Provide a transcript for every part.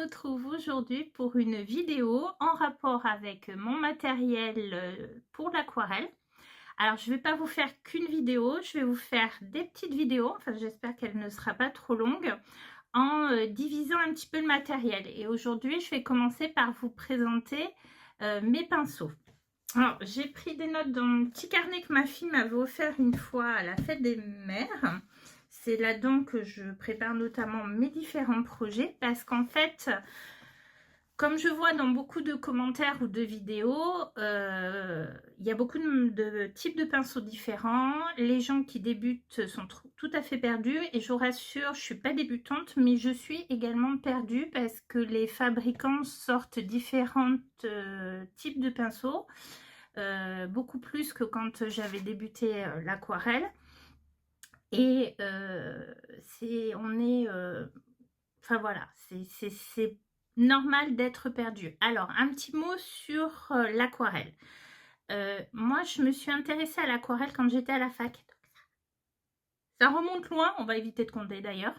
retrouve aujourd'hui pour une vidéo en rapport avec mon matériel pour l'aquarelle. Alors je ne vais pas vous faire qu'une vidéo, je vais vous faire des petites vidéos, enfin j'espère qu'elle ne sera pas trop longue, en divisant un petit peu le matériel. Et aujourd'hui je vais commencer par vous présenter mes pinceaux. Alors j'ai pris des notes dans mon petit carnet que ma fille m'avait offert une fois à la fête des mères. C'est là-dedans que je prépare notamment mes différents projets parce qu'en fait, comme je vois dans beaucoup de commentaires ou de vidéos, il y a beaucoup de types de pinceaux différents. Les gens qui débutent sont tout à fait perdus et je vous rassure, je ne suis pas débutante, mais je suis également perdue parce que les fabricants sortent différents types de pinceaux, beaucoup plus que quand j'avais débuté l'aquarelle. Et enfin voilà, c'est normal d'être perdu. Alors, un petit mot sur l'aquarelle. Moi, je me suis intéressée à l'aquarelle quand j'étais à la fac. Ça remonte loin, on va éviter de compter d'ailleurs.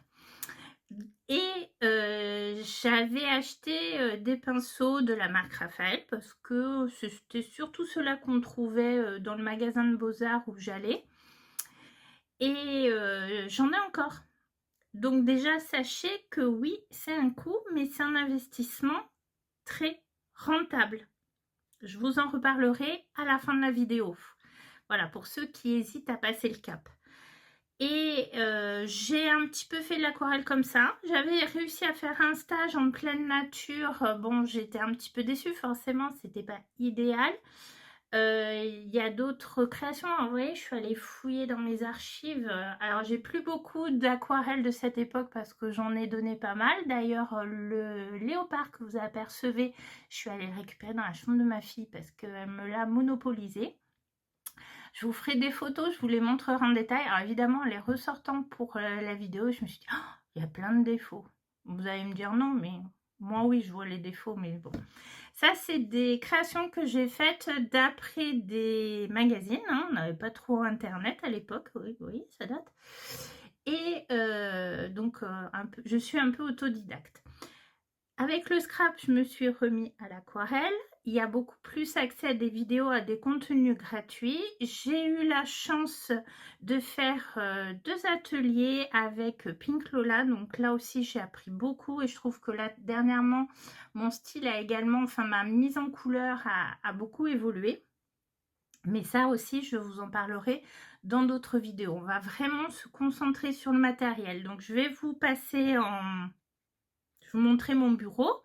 Et j'avais acheté des pinceaux de la marque Raphaël parce que c'était surtout ceux-là qu'on trouvait dans le magasin de Beaux-Arts où j'allais. Et j'en ai encore. Donc déjà, sachez que oui, c'est un coût, mais c'est un investissement très rentable. Je vous en reparlerai à la fin de la vidéo. Voilà, pour ceux qui hésitent à passer le cap. Et j'ai un petit peu fait de l'aquarelle comme ça. J'avais réussi à faire un stage en pleine nature. Bon, j'étais un petit peu déçue, forcément, c'était pas idéal. Il y a d'autres créations. En vrai, je suis allée fouiller dans mes archives. Alors, j'ai plus beaucoup d'aquarelles de cette époque parce que j'en ai donné pas mal. D'ailleurs, le léopard que vous apercevez, je suis allée le récupérer dans la chambre de ma fille parce qu'elle me l'a monopolisé. Je vous ferai des photos, je vous les montrerai en détail. Alors, évidemment, les ressortant pour la vidéo, je me suis dit, oh, il y a plein de défauts. Vous allez me dire non, mais moi, oui, je vois les défauts, mais bon. Ça, c'est des créations que j'ai faites d'après des magazines. Hein. On n'avait pas trop Internet à l'époque. Oui, oui, ça date. Et donc, je suis un peu autodidacte. Avec le scrap, je me suis remis à l'aquarelle. Il y a beaucoup plus accès à des vidéos, à des contenus gratuits. J'ai eu la chance de faire 2 ateliers avec Pink Lola. Donc là aussi, j'ai appris beaucoup et je trouve que là, dernièrement, mon style a également, enfin ma mise en couleur a beaucoup évolué. Mais ça aussi, je vous en parlerai dans d'autres vidéos. On va vraiment se concentrer sur le matériel. Donc je vais vous passer en... Je vais vous montrer mon bureau.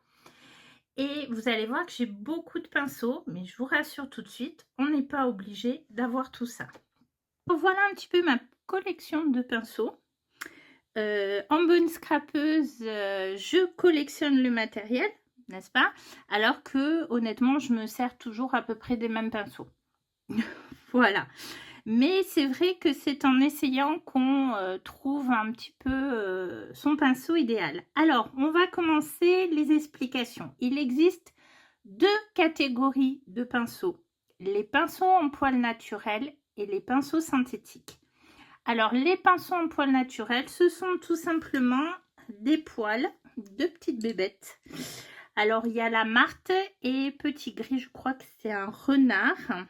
Et vous allez voir que j'ai beaucoup de pinceaux, mais je vous rassure tout de suite, on n'est pas obligé d'avoir tout ça. Voilà un petit peu ma collection de pinceaux. En bonne scrapeuse, je collectionne le matériel, n'est-ce pas? Alors que honnêtement, je me sers toujours à peu près des mêmes pinceaux. Voilà. Mais c'est vrai que c'est en essayant qu'on trouve un petit peu son pinceau idéal. Alors, on va commencer les explications. Il existe 2 catégories de pinceaux. Les pinceaux en poils naturels et les pinceaux synthétiques. Alors, les pinceaux en poils naturels, ce sont tout simplement des poils de petites bébêtes. Alors, il y a la Marthe et Petit Gris, je crois que c'est un renard.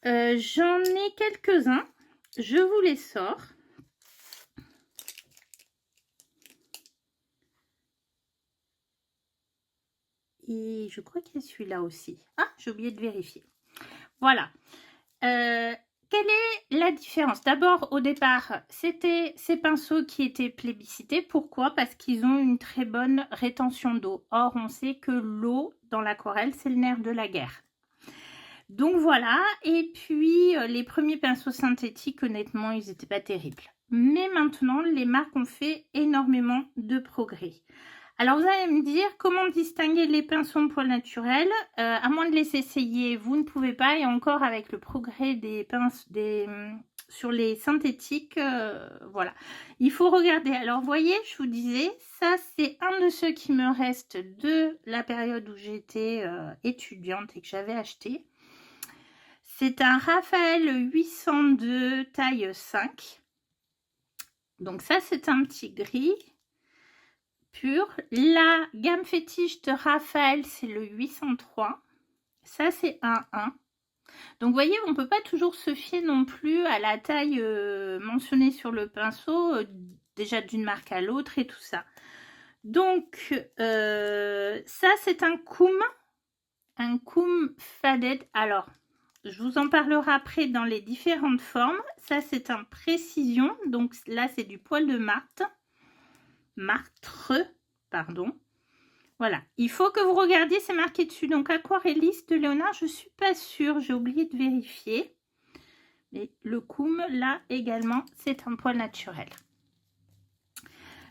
J'en ai quelques-uns, je vous les sors. Et je crois qu'il y a celui-là aussi. Ah, j'ai oublié de vérifier. Voilà. Quelle est la différence? D'abord, au départ, c'était ces pinceaux qui étaient plébiscités. Pourquoi? Parce qu'ils ont une très bonne rétention d'eau. Or, on sait que l'eau dans l'aquarelle, c'est le nerf de la guerre. Donc voilà, et puis les premiers pinceaux synthétiques, honnêtement, ils n'étaient pas terribles. Mais maintenant, les marques ont fait énormément de progrès. Alors vous allez me dire, comment distinguer les pinceaux en poils naturels? À moins de les essayer, vous ne pouvez pas. Et encore avec le progrès des pinces sur les synthétiques, voilà. Il faut regarder. Alors vous voyez, je vous disais, ça c'est un de ceux qui me reste de la période où j'étais étudiante et que j'avais acheté. C'est un Raphaël 802 taille 5. Donc ça, c'est un petit gris. pur. La gamme fétiche de Raphaël, c'est le 803. Ça, c'est un 1. Donc, vous voyez, on ne peut pas toujours se fier non plus à la taille mentionnée sur le pinceau, déjà d'une marque à l'autre et tout ça. Donc, ça, c'est un Koum Faded. Alors, je vous en parlerai après dans les différentes formes. Ça, c'est un Précision. Donc, là, c'est du poil de martre, pardon. Voilà, il faut que vous regardiez, c'est marqué dessus. Donc, aquarelliste de Léonard, je ne suis pas sûre, j'ai oublié de vérifier. Mais le Koum, là également, c'est un poil naturel.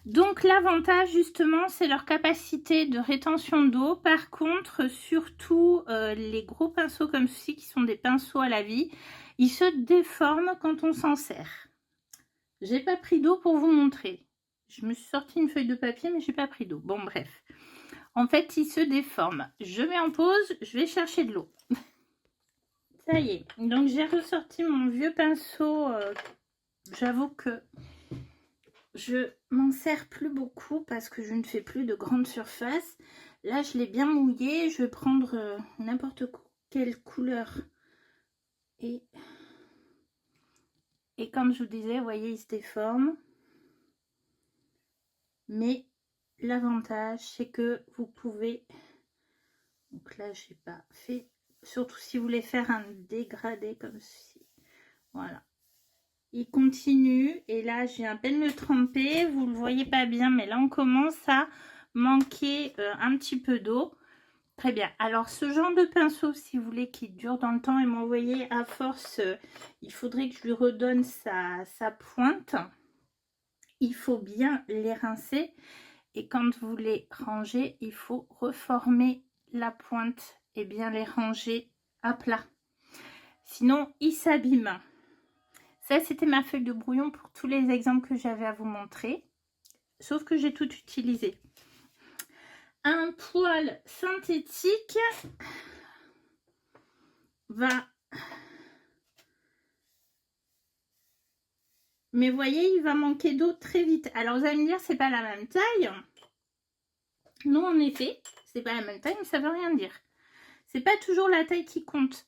Donc, l'avantage, justement, c'est leur capacité de rétention d'eau. Par contre, surtout les gros pinceaux comme ceci, qui sont des pinceaux à la vie, ils se déforment quand on s'en sert. J'ai pas pris d'eau pour vous montrer. Je me suis sorti une feuille de papier, mais j'ai pas pris d'eau. Bon, bref. En fait, il se déforme. Je mets en pause, je vais chercher de l'eau. Ça y est. Donc, j'ai ressorti mon vieux pinceau. J'avoue que je m'en sers plus beaucoup parce que je ne fais plus de grandes surfaces. Là, je l'ai bien mouillé. Je vais prendre n'importe quelle couleur. Et comme je vous disais, vous voyez, il se déforme. Mais l'avantage, c'est que vous pouvez... Donc là, je n'ai pas fait... Surtout si vous voulez faire un dégradé comme ceci. Voilà. Il continue. Et là, j'ai à peine le trempé. Vous ne le voyez pas bien. Mais là, on commence à manquer un petit peu d'eau. Très bien. Alors, ce genre de pinceau, si vous voulez, qui dure dans le temps. Et m'envoyer à force, il faudrait que je lui redonne sa pointe. Il faut bien les rincer. Et quand vous les rangez, il faut reformer la pointe et bien les ranger à plat. Sinon, ils s'abîment. Ça, c'était ma feuille de brouillon pour tous les exemples que j'avais à vous montrer. Sauf que j'ai tout utilisé. Un poil synthétique va... Mais vous voyez, il va manquer d'eau très vite. Alors, vous allez me dire, c'est pas la même taille. Non, en effet, c'est pas la même taille, mais ça veut rien dire. C'est pas toujours la taille qui compte.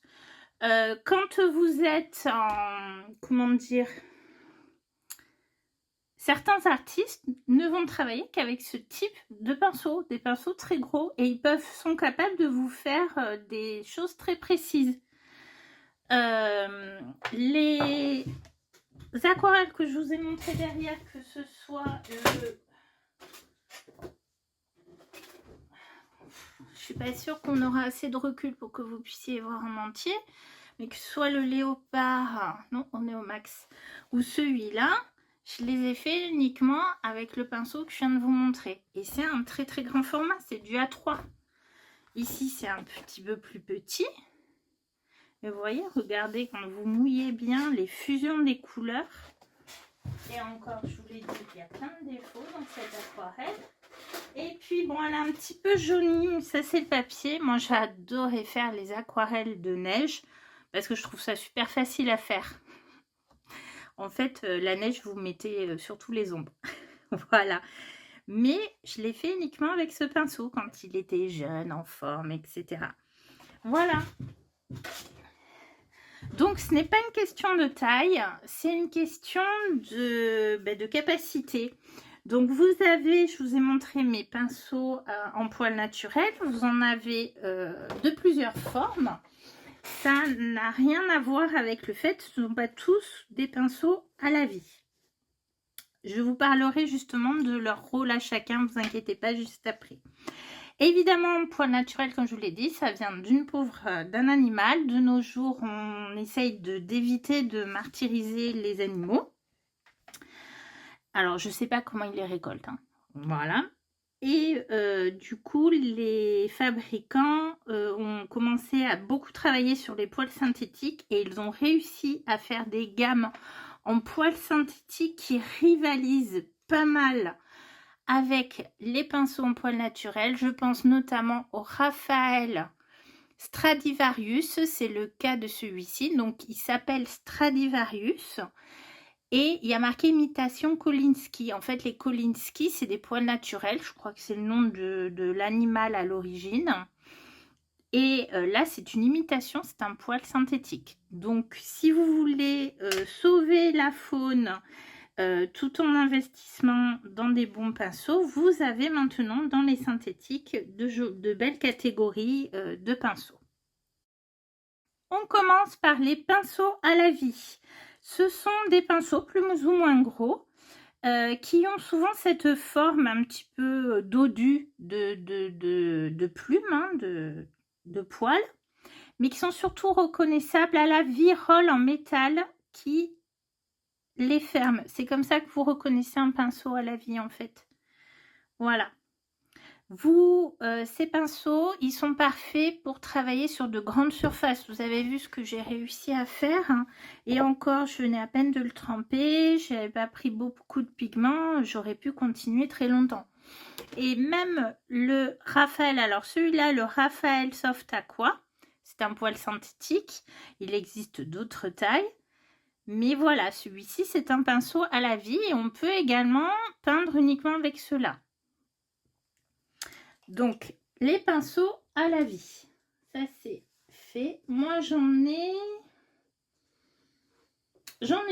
Quand vous êtes en... Comment dire... Certains artistes ne vont travailler qu'avec ce type de pinceau, des pinceaux très gros, et ils sont capables de vous faire des choses très précises. Les aquarelles que je vous ai montrées derrière, que ce soit je suis pas sûre qu'on aura assez de recul pour que vous puissiez voir en entier, mais que ce soit le léopard, non, on est au max, ou celui-là, je les ai fait uniquement avec le pinceau que je viens de vous montrer. Et c'est un très très grand format, c'est du A3. Ici, c'est un petit peu plus petit. Et vous voyez, regardez, quand vous mouillez bien les fusions des couleurs. Et encore, je vous l'ai dit, il y a plein de défauts dans cette aquarelle. Et puis, bon, elle a un petit peu jauni, mais ça, c'est le papier. Moi, j'adorais faire les aquarelles de neige parce que je trouve ça super facile à faire. En fait, la neige, vous mettez sur tous les ombres. Voilà. Mais je l'ai fait uniquement avec ce pinceau quand il était jeune, en forme, etc. Voilà. Donc, ce n'est pas une question de taille, c'est une question de capacité. Donc, vous avez, je vous ai montré mes pinceaux en poil naturel. Vous en avez de plusieurs formes. Ça n'a rien à voir avec le fait que ce ne sont pas tous des pinceaux à la vie. Je vous parlerai justement de leur rôle à chacun, ne vous inquiétez pas, juste après. Évidemment, poil naturel, comme je vous l'ai dit, ça vient d'une pauvre, d'un animal. De nos jours, on essaye d'éviter de martyriser les animaux. Alors, je ne sais pas comment ils les récoltent, hein. Voilà. Et du coup, les fabricants ont commencé à beaucoup travailler sur les poils synthétiques et ils ont réussi à faire des gammes en poils synthétiques qui rivalisent pas mal avec les pinceaux en poils naturels. Je pense notamment au Raphaël Stradivarius, c'est le cas de celui-ci. Donc, il s'appelle Stradivarius. Et il y a marqué imitation Kolinsky. En fait, les Kolinsky, c'est des poils naturels. Je crois que c'est le nom de l'animal à l'origine. Et là, c'est une imitation, c'est un poil synthétique. Donc, si vous voulez sauver la faune tout en investissement dans des bons pinceaux, vous avez maintenant dans les synthétiques de belles catégories de pinceaux. On commence par les pinceaux à la vie. Ce sont des pinceaux plus ou moins gros qui ont souvent cette forme un petit peu dodue de plumes, hein, de poils, mais qui sont surtout reconnaissables à la virole en métal qui les ferme. C'est comme ça que vous reconnaissez un pinceau à la vie en fait. Voilà. Ces pinceaux, ils sont parfaits pour travailler sur de grandes surfaces. Vous avez vu ce que j'ai réussi à faire, hein. Et encore, je venais à peine de le tremper. Je n'avais pas pris beaucoup de pigments. J'aurais pu continuer très longtemps. Et même le Raphaël, alors celui-là, le Raphaël Soft Aqua, c'est un poil synthétique. Il existe d'autres tailles. Mais voilà, celui-ci, c'est un pinceau à la vie. Et on peut également peindre uniquement avec cela. Donc, les pinceaux à la vie, ça c'est fait. Moi, j'en ai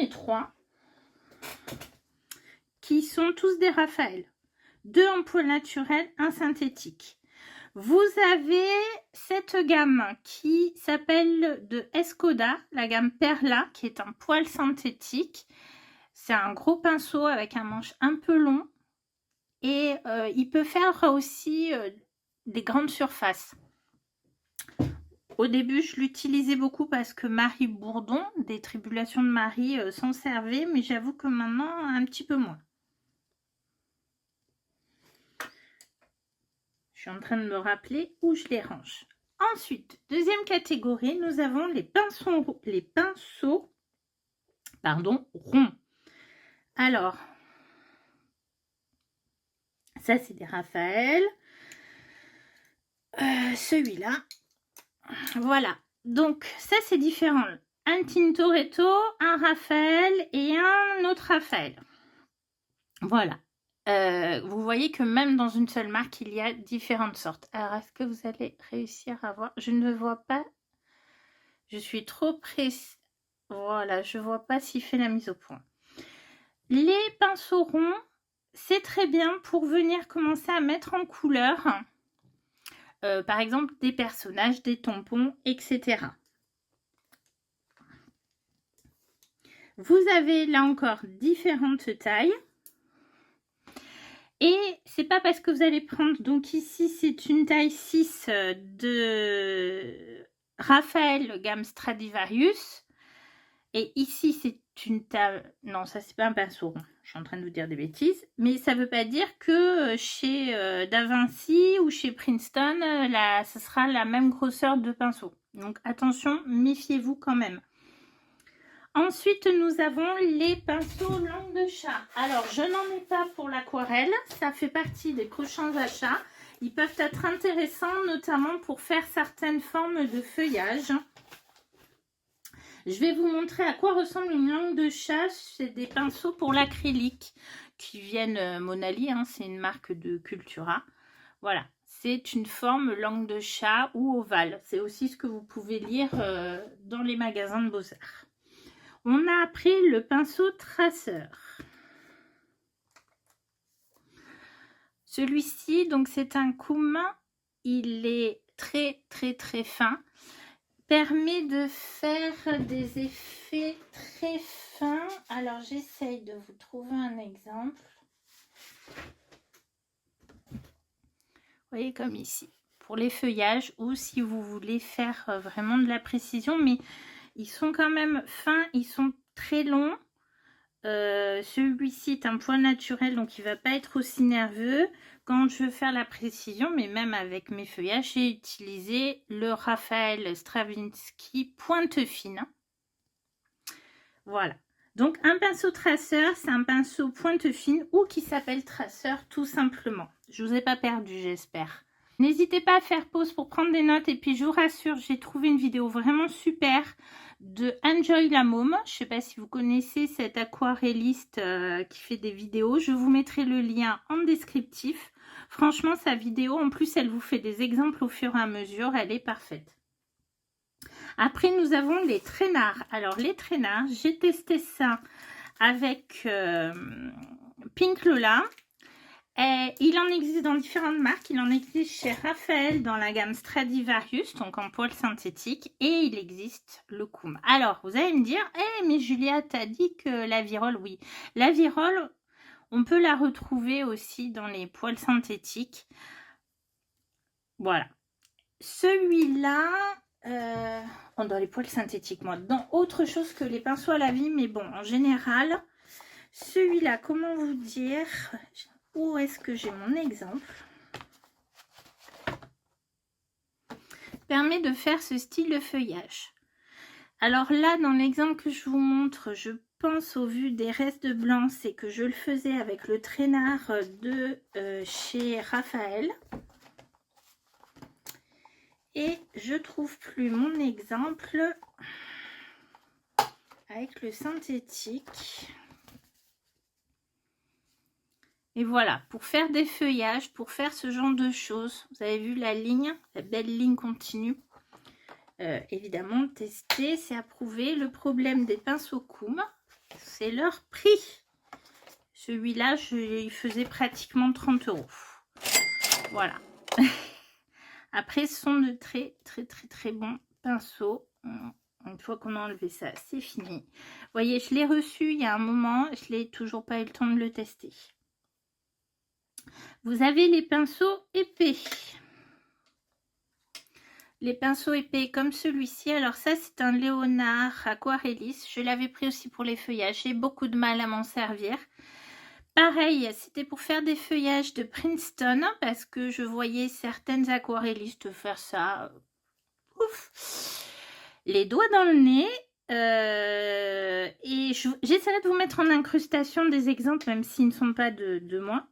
3 qui sont tous des Raphaël. 2 en poil naturel, un synthétique. Vous avez cette gamme qui s'appelle de Escoda, la gamme Perla, qui est un poil synthétique. C'est un gros pinceau avec un manche un peu long. Et il peut faire aussi des grandes surfaces. Au début, je l'utilisais beaucoup parce que Marie Bourdon, des Tribulations de Marie, s'en servait, mais j'avoue que maintenant, un petit peu moins. Je suis en train de me rappeler où je les range. Ensuite, deuxième catégorie, nous avons les pinceaux ronds. Alors, ça, c'est des Raphaël. Celui-là. Voilà. Donc, ça, c'est différent. Un Tintoretto, un Raphaël et un autre Raphaël. Voilà. Vous voyez que même dans une seule marque, il y a différentes sortes. Alors, est-ce que vous allez réussir à voir? Je ne vois pas. Je suis trop précis. Voilà, je ne vois pas s'il fait la mise au point. Les pinceaux ronds, c'est très bien pour venir commencer à mettre en couleur, par exemple, des personnages, des tampons, etc. Vous avez là encore différentes tailles. Et c'est pas parce que vous allez prendre, donc ici c'est une taille 6 de Raphaël gamme Stradivarius. Et ici c'est une taille, non ça c'est pas un pinceau rond, je suis en train de vous dire des bêtises. Mais ça veut pas dire que chez Da Vinci ou chez Princeton, ce sera la même grosseur de pinceau. Donc attention, méfiez-vous quand même. Ensuite, nous avons les pinceaux langue de chat. Alors, je n'en ai pas pour l'aquarelle. Ça fait partie des prochains achats. Ils peuvent être intéressants, notamment pour faire certaines formes de feuillage. Je vais vous montrer à quoi ressemble une langue de chat. C'est des pinceaux pour l'acrylique qui viennent Monali. Hein, c'est une marque de Cultura. Voilà, c'est une forme langue de chat ou ovale. C'est aussi ce que vous pouvez lire dans les magasins de Beaux-Arts. On a après le pinceau traceur. Celui-ci, donc c'est un Koum, il est très fin. Permet de faire des effets très fins. Alors j'essaye de vous trouver un exemple. Vous voyez comme ici, pour les feuillages ou si vous voulez faire vraiment de la précision, mais ils sont quand même fins, ils sont très longs. Celui-ci est un poil naturel, donc il ne va pas être aussi nerveux. Quand je veux faire la précision, mais même avec mes feuillages, j'ai utilisé le Raphaël Stravinsky pointe fine. Voilà. Donc un pinceau traceur, c'est un pinceau pointe fine ou qui s'appelle traceur tout simplement. Je ne vous ai pas perdu, j'espère. N'hésitez pas à faire pause pour prendre des notes et puis je vous rassure, j'ai trouvé une vidéo vraiment super de Enjoy la Môme. Je ne sais pas si vous connaissez cet aquarelliste qui fait des vidéos. Je vous mettrai le lien en descriptif. Franchement, sa vidéo, en plus, elle vous fait des exemples au fur et à mesure. Elle est parfaite. Après, nous avons les traînards. Alors, les traînards, j'ai testé ça avec Pink Lola. Et il en existe dans différentes marques. Il en existe chez Raphaël dans la gamme Stradivarius, donc en poil synthétique. Et il existe le Koum. Alors, vous allez me dire, mais Julia, t'as dit que la virole, oui. La virole, on peut la retrouver aussi dans les poils synthétiques. Voilà. Celui-là, dans les poils synthétiques, moi. Dans autre chose que les pinceaux à la vie, mais bon, en général, celui-là, comment vous dire... Où est-ce que j'ai mon exemple? Permet de faire ce style de feuillage. Alors là, dans l'exemple que je vous montre, je pense au vu des restes de blanc, c'est que je le faisais avec le traînard de chez Raphaël. Et je trouve plus mon exemple avec le synthétique. Et voilà, pour faire des feuillages, pour faire ce genre de choses, vous avez vu la ligne, la belle ligne continue. Évidemment, tester, c'est approuvé. Le problème des pinceaux Koum, c'est leur prix. Celui-là, il faisait pratiquement 30 €. Voilà. Après, ce sont de très bons pinceaux. Une fois qu'on a enlevé ça, c'est fini. Vous voyez, je l'ai reçu il y a un moment, je n'ai toujours pas eu le temps de le tester. Vous avez les pinceaux épais. Les pinceaux épais comme celui-ci. Alors ça, c'est un Léonard aquarelliste. Je l'avais pris aussi pour les feuillages. J'ai beaucoup de mal à m'en servir. Pareil, c'était pour faire des feuillages de Princeton parce que je voyais certaines aquarellistes faire ça. Ouf, les doigts dans le nez. Et j'essaierai de vous mettre en incrustation des exemples, même s'ils ne sont pas de moi.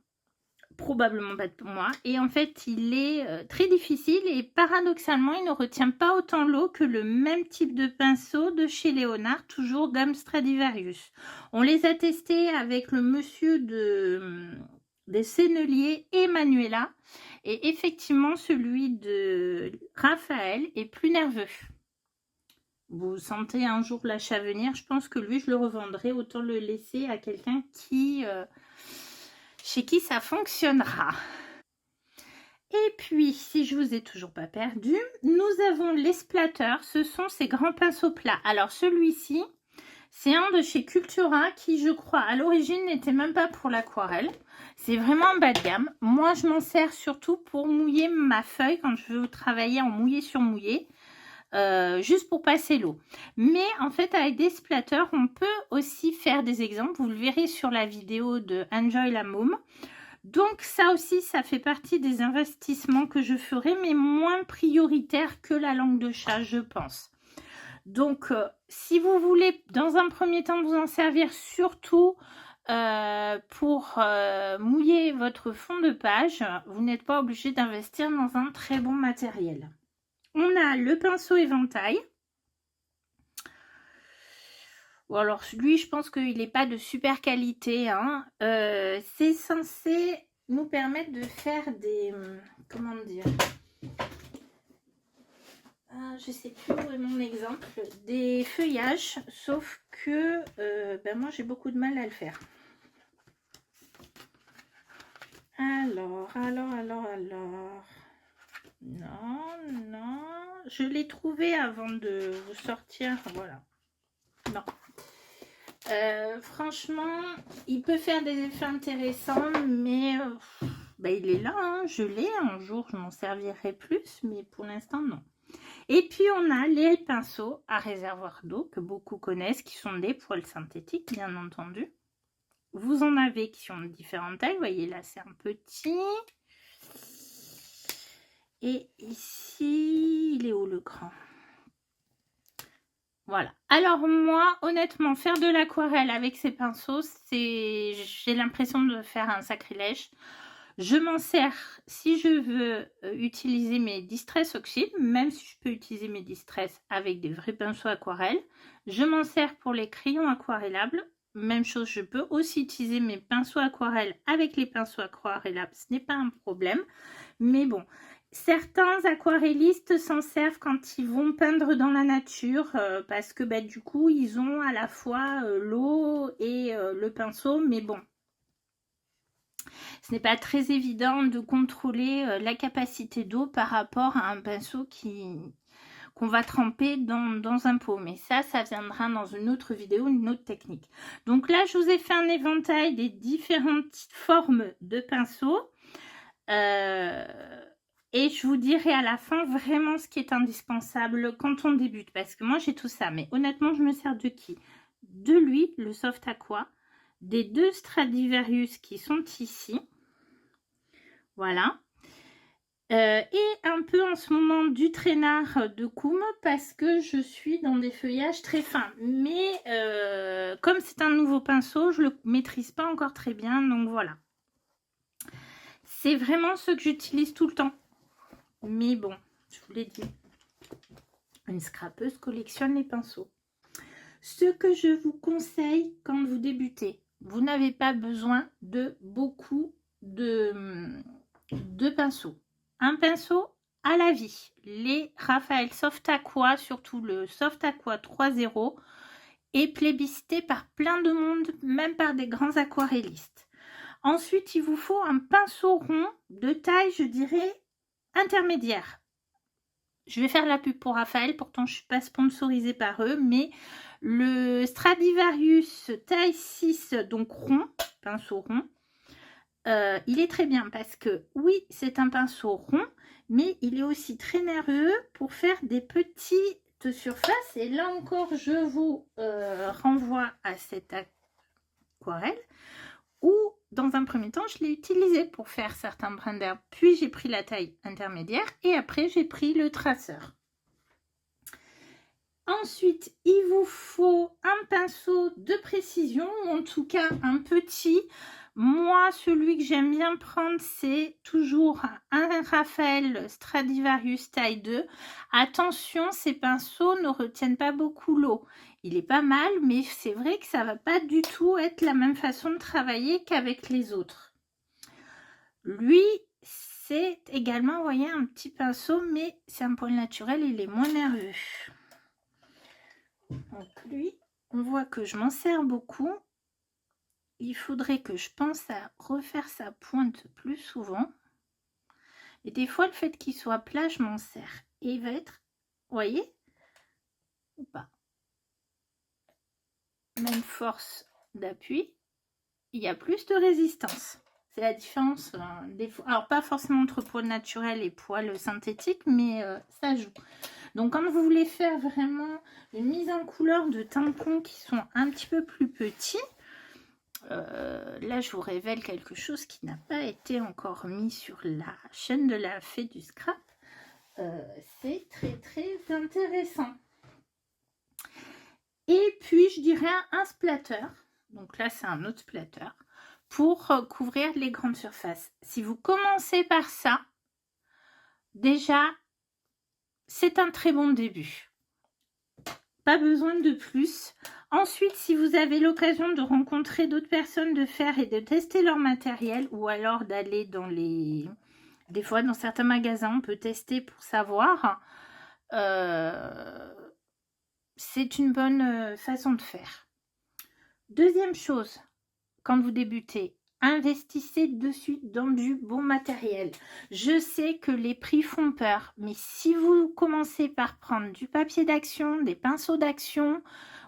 Probablement pas de moi. Et en fait, il est très difficile et paradoxalement, il ne retient pas autant l'eau que le même type de pinceau de chez Léonard, toujours gamme Stradivarius. On les a testés avec le monsieur des Senneliers et Manuela. Et effectivement, celui de Raphaël est plus nerveux. Vous sentez un jour l'achat venir. Je pense que lui, je le revendrai. Autant le laisser à quelqu'un qui... chez qui ça fonctionnera. Et puis, si je vous ai toujours pas perdu, nous avons les splatters. Ce sont ces grands pinceaux plats. Alors, celui-ci, c'est un de chez Cultura qui, je crois, à l'origine, n'était même pas pour l'aquarelle. C'est vraiment un bas de gamme. Moi, je m'en sers surtout pour mouiller ma feuille quand je veux travailler en mouillé sur mouillé. Juste pour passer l'eau. Mais en fait, avec des splatters, on peut aussi faire des exemples. Vous le verrez sur la vidéo de Enjoy la Môme. Donc ça aussi, ça fait partie des investissements que je ferai, mais moins prioritaires que la langue de chat, je pense. Donc, si vous voulez, dans un premier temps, vous en servir surtout pour mouiller votre fond de page, vous n'êtes pas obligé d'investir dans un très bon matériel. On a le pinceau éventail. Bon, alors lui, je pense qu'il n'est pas de super qualité. Hein. C'est censé nous permettre de faire des... Comment dire, je sais plus où est mon exemple. Des feuillages, sauf que moi, j'ai beaucoup de mal à le faire. Alors... Non. Je l'ai trouvé avant de vous sortir. Voilà. Non. Franchement, il peut faire des effets intéressants, mais il est là. Hein, je l'ai. Un jour, je m'en servirai plus, mais pour l'instant, non. Et puis, on a les pinceaux à réservoir d'eau que beaucoup connaissent, qui sont des poils synthétiques, bien entendu. Vous en avez qui ont différentes tailles. Vous voyez, là, c'est un petit... Et ici, il est où le grand? Voilà. Alors moi, honnêtement, faire de l'aquarelle avec ces pinceaux, j'ai l'impression de faire un sacrilège. Je m'en sers si je veux utiliser mes Distress Oxyde, même si je peux utiliser mes Distress avec des vrais pinceaux aquarelles. Je m'en sers pour les crayons aquarellables. Même chose, je peux aussi utiliser mes pinceaux aquarelles avec les pinceaux aquarellables, ce n'est pas un problème. Mais bon, certains aquarellistes s'en servent quand ils vont peindre dans la nature parce que bah, du coup, ils ont à la fois l'eau et le pinceau, mais bon. Ce n'est pas très évident de contrôler la capacité d'eau par rapport à un pinceau qu'on va tremper dans un pot. Mais ça viendra dans une autre vidéo, une autre technique. Donc là, je vous ai fait un éventail des différentes formes de pinceaux. Et je vous dirai à la fin vraiment ce qui est indispensable quand on débute. Parce que moi, j'ai tout ça. Mais honnêtement, je me sers de qui? De lui, le Soft Aqua. Des 2 Stradivarius qui sont ici. Voilà. Et un peu en ce moment du traînard de Koum parce que je suis dans des feuillages très fins. Mais comme c'est un nouveau pinceau, je ne le maîtrise pas encore très bien. Donc voilà. C'est vraiment ce que j'utilise tout le temps. Mais bon, je vous l'ai dit. Une scrapeuse collectionne les pinceaux. Ce que je vous conseille quand vous débutez, vous n'avez pas besoin de beaucoup de pinceaux. Un pinceau à la vie. Les Raphaël Soft Aqua, surtout le Soft Aqua 3.0, est plébiscité par plein de monde, même par des grands aquarellistes. Ensuite, il vous faut un pinceau rond de taille, je dirais, intermédiaire. Je vais faire la pub pour Raphaël, pourtant je ne suis pas sponsorisée par eux, mais le Stradivarius taille 6, donc rond, pinceau rond, il est très bien parce que oui, c'est un pinceau rond, mais il est aussi très nerveux pour faire des petites surfaces. Et là encore, je vous renvoie à cette aquarelle où, dans un premier temps, je l'ai utilisé pour faire certains brins d'herbe. Puis, j'ai pris la taille intermédiaire et après, j'ai pris le traceur. Ensuite, il vous faut un pinceau de précision, ou en tout cas un petit. Moi, celui que j'aime bien prendre, c'est toujours un Raphaël Stradivarius taille 2. Attention, ces pinceaux ne retiennent pas beaucoup l'eau. Il est pas mal, mais c'est vrai que ça va pas du tout être la même façon de travailler qu'avec les autres. Lui, c'est également, vous voyez, un petit pinceau, mais c'est un poil naturel, il est moins nerveux. Donc lui, on voit que je m'en sers beaucoup. Il faudrait que je pense à refaire sa pointe plus souvent. Et des fois, le fait qu'il soit plat, je m'en sers. Et il va être, vous voyez, ou pas. Même force d'appui, il y a plus de résistance. C'est la différence des fois. Alors, pas forcément entre poils naturels et poils synthétiques, mais ça joue. Donc, quand vous voulez faire vraiment une mise en couleur de tampons qui sont un petit peu plus petits, là, je vous révèle quelque chose qui n'a pas été encore mis sur la chaîne de la Fée du Scrap. C'est très, très intéressant. Et puis, je dirais un splatter. Donc là, c'est un autre splatter pour couvrir les grandes surfaces. Si vous commencez par ça, déjà, c'est un très bon début. Pas besoin de plus. Ensuite, si vous avez l'occasion de rencontrer d'autres personnes, de faire et de tester leur matériel, ou alors d'aller dans les... Des fois, dans certains magasins, on peut tester pour savoir. C'est une bonne façon de faire. Deuxième chose, quand vous débutez, investissez de suite dans du bon matériel. Je sais que les prix font peur, mais si vous commencez par prendre du papier d'action, des pinceaux d'action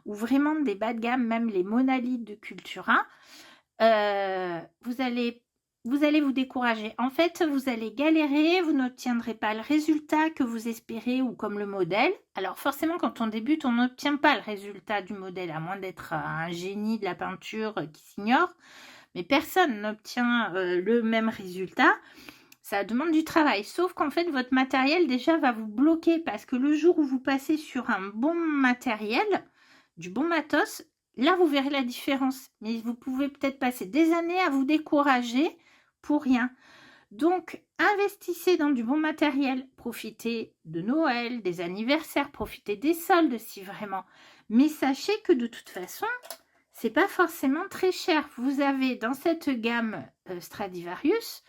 ou vraiment des bas de gamme, même les monalites de Cultura, vous allez vous décourager. En fait, vous allez galérer, vous n'obtiendrez pas le résultat que vous espérez ou comme le modèle. Alors forcément, quand on débute, on n'obtient pas le résultat du modèle, à moins d'être un génie de la peinture qui s'ignore. Mais personne n'obtient le même résultat. Ça demande du travail. Sauf qu'en fait, votre matériel déjà va vous bloquer parce que le jour où vous passez sur un bon matériel, du bon matos, là, vous verrez la différence. Mais vous pouvez peut-être passer des années à vous décourager pour rien. Donc, investissez dans du bon matériel, profitez de Noël, des anniversaires, profitez des soldes si vraiment. Mais sachez que de toute façon, c'est pas forcément très cher. Vous avez dans cette gamme Stradivarius,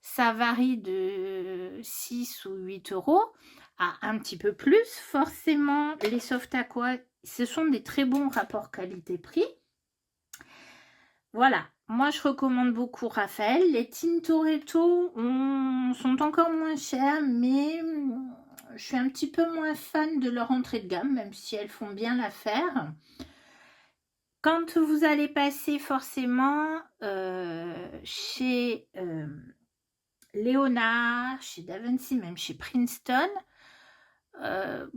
ça varie de 6 ou 8 euros à un petit peu plus. Forcément, les Soft Aqua, ce sont des très bons rapports qualité-prix. Voilà, moi je recommande beaucoup Raphaël. Les Tintoretto sont encore moins chers, mais je suis un petit peu moins fan de leur entrée de gamme, même si elles font bien l'affaire. Quand vous allez passer forcément chez Léonard, chez Da Vinci, même chez Princeton,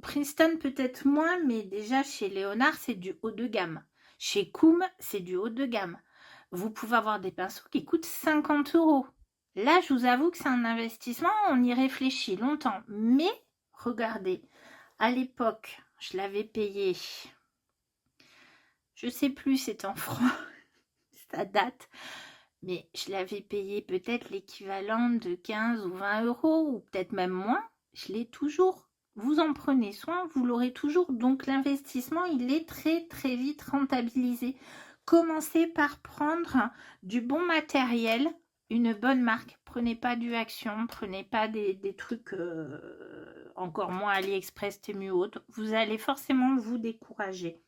Princeton peut-être moins, mais déjà chez Léonard c'est du haut de gamme. Chez Koum c'est du haut de gamme. Vous pouvez avoir des pinceaux qui coûtent 50 euros. Là, je vous avoue que c'est un investissement, on y réfléchit longtemps. Mais, regardez, à l'époque, je l'avais payé, je sais plus, c'est en francs, ça date, mais je l'avais payé peut-être l'équivalent de 15 ou 20 euros, ou peut-être même moins. Je l'ai toujours. Vous en prenez soin, vous l'aurez toujours. Donc, l'investissement, il est très, très vite rentabilisé. Commencez par prendre du bon matériel, une bonne marque. Prenez pas du Action, prenez pas des trucs encore moins AliExpress, Temu ou autre. Vous allez forcément vous décourager.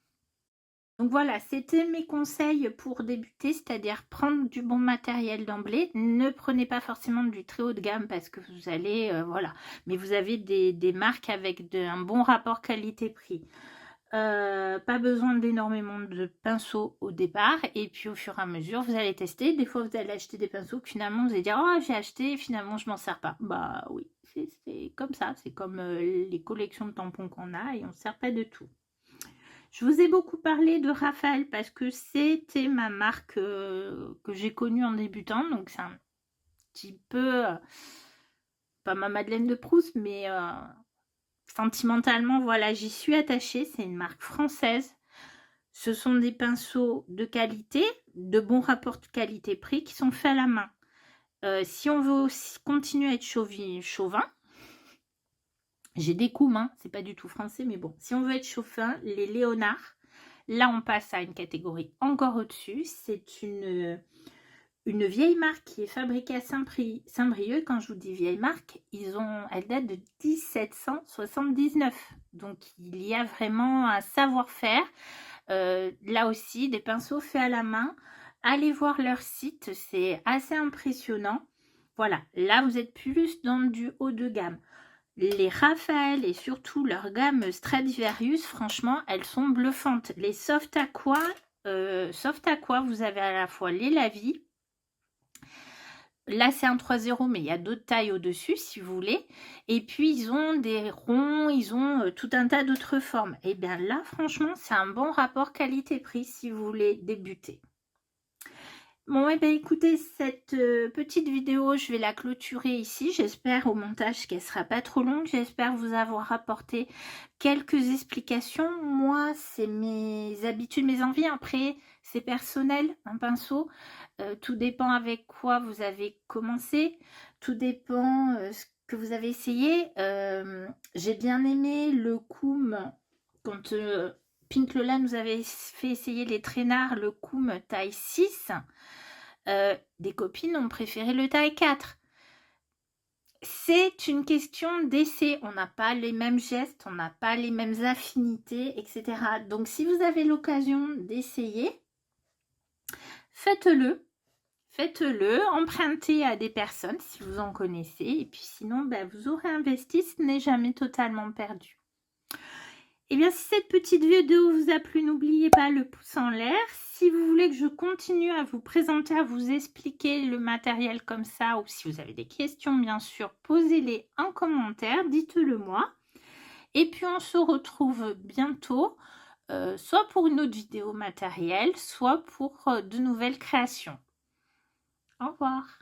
Donc voilà, c'était mes conseils pour débuter, c'est-à-dire prendre du bon matériel d'emblée. Ne prenez pas forcément du très haut de gamme parce que vous allez, voilà. Mais vous avez des marques avec un bon rapport qualité-prix. Pas besoin d'énormément de pinceaux au départ, et puis au fur et à mesure vous allez tester. Des fois vous allez acheter des pinceaux que finalement vous allez dire oh j'ai acheté et finalement je m'en sers pas. Bah oui, c'est comme ça, c'est comme les collections de tampons qu'on a et on ne sert pas de tout. Je vous ai beaucoup parlé de Raphaël parce que c'était ma marque que j'ai connue en débutant, donc c'est un petit peu pas ma Madeleine de Proust, mais sentimentalement, voilà, j'y suis attachée. C'est une marque française. Ce sont des pinceaux de qualité, de bon rapport qualité-prix qui sont faits à la main. Si on veut aussi continuer à être chauvin, j'ai des coups mains, c'est pas du tout français, mais bon, si on veut être chauvin, les Léonard, là on passe à une catégorie encore au-dessus. C'est une vieille marque qui est fabriquée à Saint-Brieuc. Quand je vous dis vieille marque, elle date de 1779. Donc il y a vraiment un savoir-faire. Là aussi, des pinceaux faits à la main. Allez voir leur site, c'est assez impressionnant. Voilà, là vous êtes plus dans du haut de gamme. Les Raphaël et surtout leur gamme Stradivarius, franchement, elles sont bluffantes. Les Soft Aqua, vous avez à la fois les Lavis. Là, c'est un 3,0, mais il y a d'autres tailles au-dessus, si vous voulez. Et puis, ils ont des ronds, ils ont tout un tas d'autres formes. Et bien là, franchement, c'est un bon rapport qualité-prix si vous voulez débuter. Bon, et bien écoutez, cette petite vidéo, je vais la clôturer ici. J'espère au montage qu'elle ne sera pas trop longue. J'espère vous avoir apporté quelques explications. Moi, c'est mes habitudes, mes envies. Après, c'est personnel, un pinceau. Tout dépend avec quoi vous avez commencé. Tout dépend ce que vous avez essayé. J'ai bien aimé le Koum quand Pink Lola nous avait fait essayer les traînards, le Koum taille 6. Des copines ont préféré le taille 4. C'est une question d'essai. On n'a pas les mêmes gestes, on n'a pas les mêmes affinités, etc. Donc, si vous avez l'occasion d'essayer, faites-le. Faites-le, empruntez à des personnes si vous en connaissez. Et puis sinon, vous aurez investi, ce n'est jamais totalement perdu. Et bien, si cette petite vidéo vous a plu, n'oubliez pas le pouce en l'air. Si vous voulez que je continue à vous présenter, à vous expliquer le matériel comme ça, ou si vous avez des questions, bien sûr, posez-les en commentaire, dites-le moi. Et puis, on se retrouve bientôt, soit pour une autre vidéo matérielle, soit pour de nouvelles créations. Au revoir.